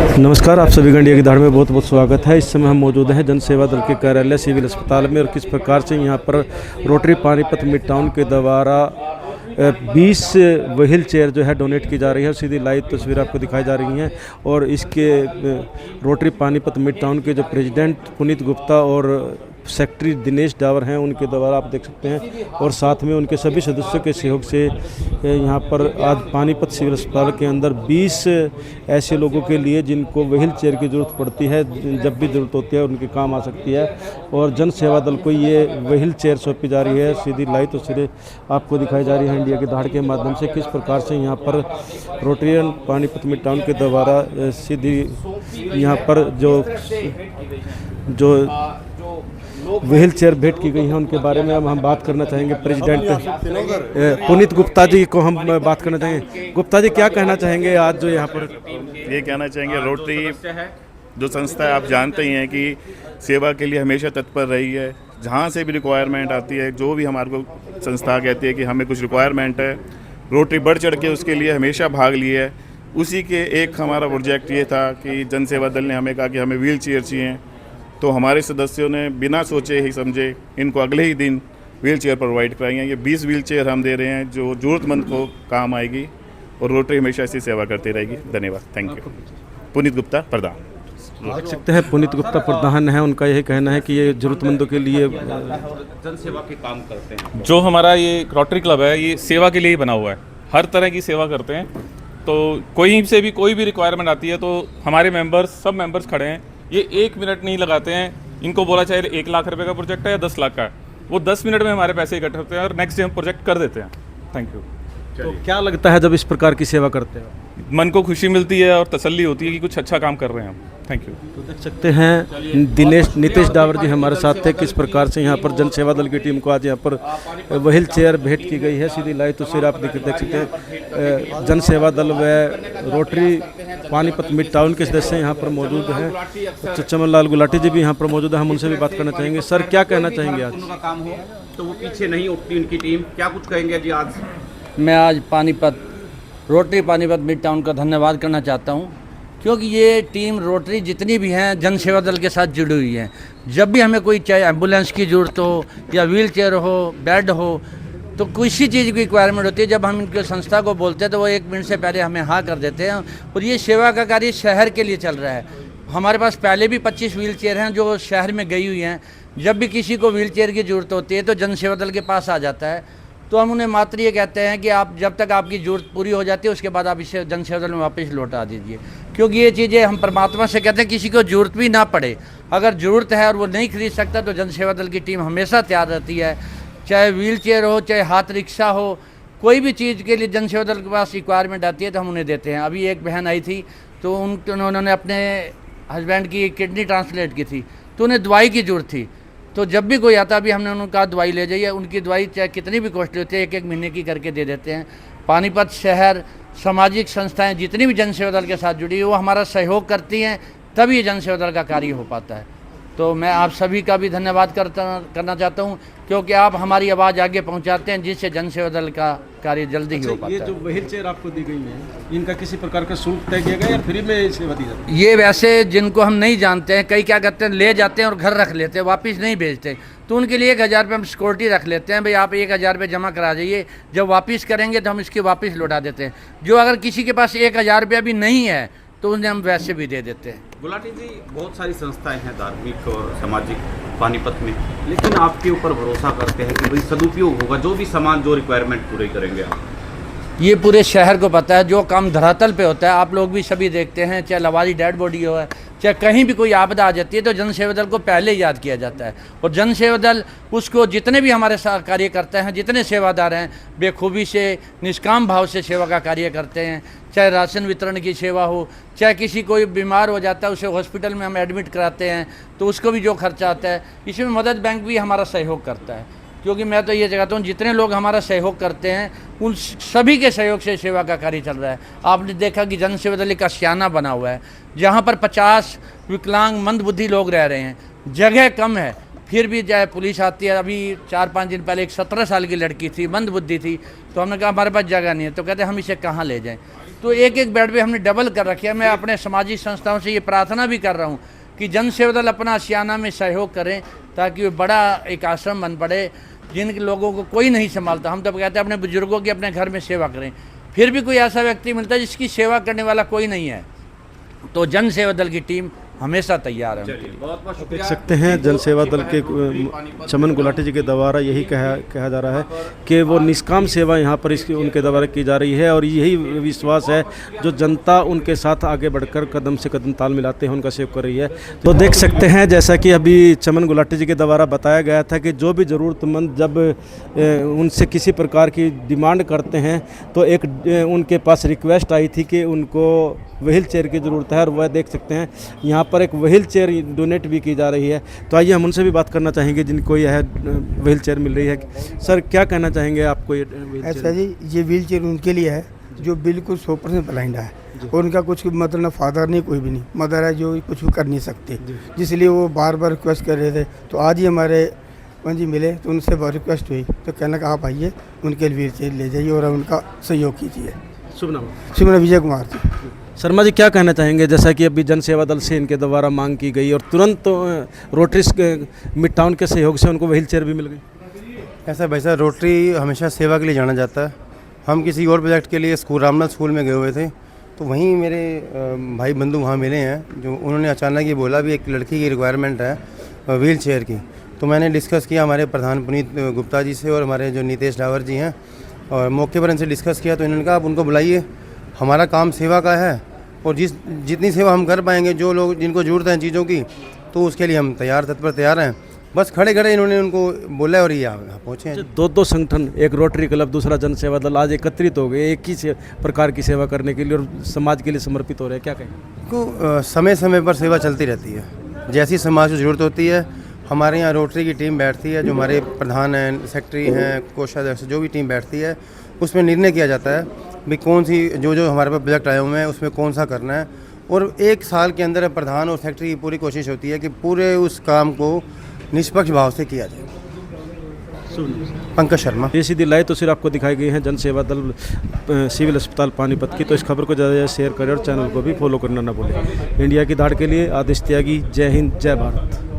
नमस्कार, आप सभी का इंडिया की धाड़ में बहुत बहुत स्वागत है। इस समय हम मौजूद हैं जन सेवा दल के कार्यालय सिविल अस्पताल में, और किस प्रकार से यहाँ पर रोटरी पानीपत मिड टाउन के द्वारा 20 व्हील चेयर जो है डोनेट की जा रही है। सीधी लाइव तस्वीर आपको दिखाई जा रही हैं। और इसके रोटरी पानीपत मिड टाउन के जो प्रेसिडेंट पुनीत गुप्ता और सेक्रेटरी दिनेश डावर हैं, उनके द्वारा आप देख सकते हैं, और साथ में उनके सभी सदस्यों के सहयोग से यहाँ पर आज पानीपत सिविल अस्पताल के अंदर 20 ऐसे लोगों के लिए जिनको व्हील चेयर की ज़रूरत पड़ती है, जब भी ज़रूरत होती है उनके काम आ सकती है, और जन सेवा दल को ये व्हील चेयर सौंपी जा रही है। सीधी लाइव तस्वीरें आपको दिखाई जा रही है इंडिया की धाड़ के माध्यम से, किस प्रकार से यहाँ पर रोटरियन पानीपत मिड टाउन के द्वारा सीधी यहाँ पर जो व्हील चेयर भेंट की गई है उनके बारे में अब हम बात करना चाहेंगे। प्रेसिडेंट पुनीत गुप्ता जी को हम बात करना चाहेंगे। गुप्ता जी, क्या कहना चाहेंगे आज जो यहाँ पर? ये कहना चाहेंगे, रोटरी जो संस्था है आप जानते ही हैं कि सेवा के लिए हमेशा तत्पर रही है। जहाँ से भी रिक्वायरमेंट आती है, जो भी हमारे को संस्था कहती है कि हमें कुछ रिक्वायरमेंट है, रोटरी बढ़ चढ़ के उसके लिए हमेशा भाग ली है। उसी के एक हमारा प्रोजेक्ट ये था कि जन सेवा दल ने हमें कहा कि हमें व्हील चेयर चाहिए, तो हमारे सदस्यों ने बिना सोचे ही समझे इनको अगले ही दिन व्हील चेयर प्रोवाइड कराई हैं। ये 20 व्हील चेयर हम दे रहे हैं जो ज़रूरतमंद को काम आएगी, और रोटरी हमेशा ऐसी सेवा करती रहेगी। धन्यवाद। Thank you. पुनीत गुप्ता, प्रधान। देख सकते हैं पुनीत गुप्ता प्रधान है, उनका यही कहना है कि ये ज़रूरतमंदों के लिए जन सेवा के काम करते हैं। जो हमारा ये रोटरी क्लब है, ये सेवा के लिए ही बना हुआ है। हर तरह की सेवा करते हैं, तो कोई से भी कोई भी रिक्वायरमेंट आती है तो हमारे मेंबर्स, सब मेंबर्स खड़े हैं। ये 1 मिनट नहीं लगाते हैं। इनको बोला चाहे 1 लाख रुपए का प्रोजेक्ट है या 10 लाख का है, वो 10 मिनट में हमारे पैसे इकट्ठे होते हैं और नेक्स्ट डे हम प्रोजेक्ट कर देते हैं। Thank you. तो क्या लगता है जब इस प्रकार की सेवा करते हैं? मन को खुशी मिलती है और तसल्ली होती है कि कुछ अच्छा काम कर रहे हैं हम। Thank you. तो देख सकते हैं नीतीश डावर जी हमारे साथ थे, किस प्रकार से यहाँ पर जन सेवा दल की टीम को आज यहाँ पर व्हील चेयर भेंट की गई है। सीधी लाइव तस्वीर आप देख सकते हैं। जन सेवा दल व रोटरी पानीपत मिड टाउन के सदस्य यहाँ पर मौजूद हैं। चमन लाल गुलाटी जी भी यहाँ पर मौजूद है, हम उनसे भी बात करना चाहेंगे। सर, क्या कहना चाहेंगे आज? उनका काम हो तो वो पीछे नहीं उठती उनकी टीम, क्या कुछ कहेंगे जी आज? मैं आज रोटरी पानीपत मिड टाउन का धन्यवाद करना चाहता हूँ, क्योंकि ये टीम रोटरी जितनी भी हैं जन सेवा दल के साथ जुड़ी हुई हैं। जब भी हमें कोई चाहे एम्बुलेंस की ज़रूरत हो या व्हील चेयर हो, बेड हो, तो किसी चीज़ की रिक्वायरमेंट होती है, जब हम इनके संस्था को बोलते हैं तो वो 1 मिनट से पहले हमें हाँ कर देते हैं। और ये सेवा का कार्य शहर के लिए चल रहा है। हमारे पास पहले भी 25 व्हील चेयर हैं जो शहर में गई हुई हैं। जब भी किसी को व्हील चेयर की ज़रूरत होती है तो जन सेवा दल के पास आ जाता है। तो हम उन्हें मात्र ये कहते हैं कि आप जब तक आपकी ज़रूरत पूरी हो जाती है उसके बाद आप इसे जन सेवा दल में वापस लौटा दीजिए, क्योंकि ये चीज़ें हम परमात्मा से कहते हैं किसी को ज़रूरत भी ना पड़े। अगर ज़रूरत है और वो नहीं खरीद सकता तो जन सेवा दल की टीम हमेशा तैयार रहती है। चाहे व्हील चेयर हो, चाहे हाथ रिक्शा हो, कोई भी चीज़ के लिए जन सेवा दल के पास रिक्वायरमेंट आती है तो हम उन्हें देते हैं। अभी एक बहन आई थी तो उन्होंने अपने हस्बैंड की किडनी ट्रांसप्लांट की थी, तो उन्हें दवाई की ज़रूरत थी। तो जब भी कोई आता, अभी हमने उन्होंने कहा दवाई ले जाइए। उनकी दवाई चाहे कितनी भी कॉस्टली होती है, 1-1 महीने की करके दे देते हैं। पानीपत शहर सामाजिक संस्थाएं जितनी भी जन सेवा दल के साथ जुड़ी है वो हमारा सहयोग करती हैं, तभी ये जन सेवा दल का कार्य हो पाता है। तो मैं आप सभी का भी धन्यवाद करना चाहता हूँ, क्योंकि आप हमारी आवाज़ आगे पहुँचाते हैं, जिससे जन सेवा दल का कार्य जल्दी ही हो पाता है। ये जो व्हील चेयर आपको दी गई है, इनका किसी प्रकार का शुल्क तय किया गया या फ्री में सेवा दी जाती है? ये वैसे जिनको हम नहीं जानते हैं, कई क्या करते हैं, ले जाते हैं और घर रख लेते हैं, वापस नहीं भेजते, तो उनके लिए 1,000 रुपये हम सिक्योरिटी रख लेते हैं। भाई आप 1,000 रुपये जमा करा जाइए, जब वापस करेंगे तो हम इसकी वापस लौटा देते हैं। जो अगर किसी के पास 1,000 रुपया भी नहीं है तो उन्हें हम वैसे भी दे देते हैं। गुलाटी जी, बहुत सारी संस्थाएं हैं धार्मिक और सामाजिक पानीपत में, लेकिन आपके ऊपर भरोसा करते हैं कि भाई सदुपयोग होगा, जो भी सामान, जो रिक्वायरमेंट पूरे करेंगे आप। ये पूरे शहर को पता है, जो काम धरातल पे होता है आप लोग भी सभी देखते हैं, चाहे लवारी डेड बॉडी हो, चाहे कहीं भी कोई आपदा आ जाती है तो जन सेवा दल को पहले याद किया जाता है। और जन सेवा दल उसको, जितने भी हमारे साथ कार्य करते हैं, जितने सेवादार हैं, बेखूबी से निष्काम भाव से सेवा का कार्य करते हैं। चाहे राशन वितरण की सेवा हो, चाहे किसी कोई बीमार हो जाता है उसे हॉस्पिटल में हम एडमिट कराते हैं तो उसको भी जो खर्चा आता है, इसमें मदद बैंक भी हमारा सहयोग करता है। क्योंकि मैं तो ये चाहता हूँ जितने लोग हमारा सहयोग करते हैं उन सभी के सहयोग से सेवा का कार्य चल रहा है। आपने देखा कि जन सेवा दल का आशियाना बना हुआ है, जहाँ पर 50 विकलांग मंदबुद्धि लोग रह रहे हैं, जगह कम है, फिर भी चाहे पुलिस आती है। अभी 4-5 दिन पहले एक 17 साल की लड़की थी, मंदबुद्धि थी, तो हमने कहा हमारे पास जगह नहीं है, तो कहते हम इसे कहाँ ले जाएं। तो एक एक बेड पे हमने डबल कर रखे है। मैं अपने सामाजिक संस्थाओं से ये प्रार्थना भी कर रहा हूँ कि जन सेवा दल अपना आशियाना में सहयोग करें ताकि वो बड़ा एक आश्रम बन पड़े। जिन लोगों को कोई नहीं संभालता, हम तब कहते हैं अपने बुजुर्गों की अपने घर में सेवा करें, फिर भी कोई ऐसा व्यक्ति मिलता है जिसकी सेवा करने वाला कोई नहीं है, तो जन सेवा दल की टीम हमेशा तैयार है। बहुत बहुत देख सकते हैं जन सेवा दल के चमन गुलाटी जी के द्वारा यही कहा जा रहा है कि वो निष्काम सेवा यहाँ पर इसकी उनके द्वारा की जा रही है और यही विश्वास है जो जनता उनके साथ आगे बढ़कर कदम से कदम ताल मिलाते हैं उनका सेवा कर रही है। तो देख सकते हैं जैसा कि अभी चमन गुलाटी जी के द्वारा बताया गया था कि जो भी ज़रूरतमंद जब उनसे किसी प्रकार की डिमांड करते हैं तो एक उनके पास रिक्वेस्ट आई थी कि उनको व्हील चेयर की ज़रूरत है और वह देख सकते हैं यहाँ पर एक व्हील चेयर डोनेट भी की जा रही है। तो आइए हम उनसे भी बात करना चाहेंगे जिनको यह व्हील चेयर मिल रही है। सर क्या कहना चाहेंगे आपको ये व्हील चेयर? ऐसा जी, ये व्हील चेयर उनके लिए है जो बिल्कुल 100% ब्लाइंड है और उनका कुछ मतलब ना फादर नहीं कोई भी नहीं, मदर है जो कुछ भी कर नहीं सकते, जिसलिए वो बार बार रिक्वेस्ट कर रहे थे। तो आज ही हमारे जी मिले तो उनसे बहुत रिक्वेस्ट हुई तो कहना कि आप आइए उनके लिए व्हील चेयर ले जाइए और उनका सहयोग कीजिए। शुभ नाम? शुभ नाम विजय कुमार जी। शर्मा जी क्या कहना चाहेंगे जैसा कि अभी जन सेवा दल से इनके द्वारा मांग की गई और तुरंत रोटरी मिड टाउन के सहयोग से उनको व्हील चेयर भी मिल गई? ऐसा भाई साहब, रोटरी हमेशा सेवा के लिए जाना जाता है। हम किसी और प्रोजेक्ट के लिए रामनाथ स्कूल में गए हुए थे तो वहीं मेरे भाई बंधु वहाँ मिले हैं जो उन्होंने अचानक ये बोला भी एक लड़की की रिक्वायरमेंट है व्हील चेयर की। तो मैंने डिस्कस किया हमारे प्रधान पुनीत गुप्ता जी से और हमारे जो नीतेश डावर जी हैं और मौके पर इनसे डिस्कस किया तो इन्होंने कहा आप उनको बुलाइए, हमारा काम सेवा का है और जितनी सेवा हम कर पाएंगे जो लोग जिनको ज़रूरत है चीज़ों की तो उसके लिए हम तत्पर तैयार हैं। बस खड़े खड़े इन्होंने उनको बोला और ये यहाँ पहुँचे हैं। दो संगठन, एक रोटरी क्लब दूसरा जन सेवा दल, आज एकत्रित हो गए एक ही प्रकार की सेवा करने के लिए और समाज के लिए समर्पित हो रहे हैं, क्या कहें? को समय समय पर सेवा चलती रहती है, जैसी समाज को ज़रूरत होती है हमारे यहाँ रोटरी की टीम बैठती है, जो हमारे प्रधान हैं, सेक्रेटरी हैं, कोषाध्यक्ष, जो भी टीम बैठती है उसमें निर्णय किया जाता है भी कौन सी जो हमारे पास प्रोजेक्ट आए हुए हैं उसमें कौन सा करना है। और एक साल के अंदर प्रधान और सेक्रेटरी की पूरी कोशिश होती है कि पूरे उस काम को निष्पक्ष भाव से किया जाए। पंकज शर्मा। ये सीधी लाइव तो सिर्फ आपको दिखाई गई है जन सेवा दल सिविल अस्पताल पानीपत की। तो इस खबर को ज़्यादा से ज़्यादा शेयर करें और चैनल को भी फॉलो करना ना भूलें। इंडिया की धाड़ के लिए आदित्य त्यागी, जय हिंद, जय भारत।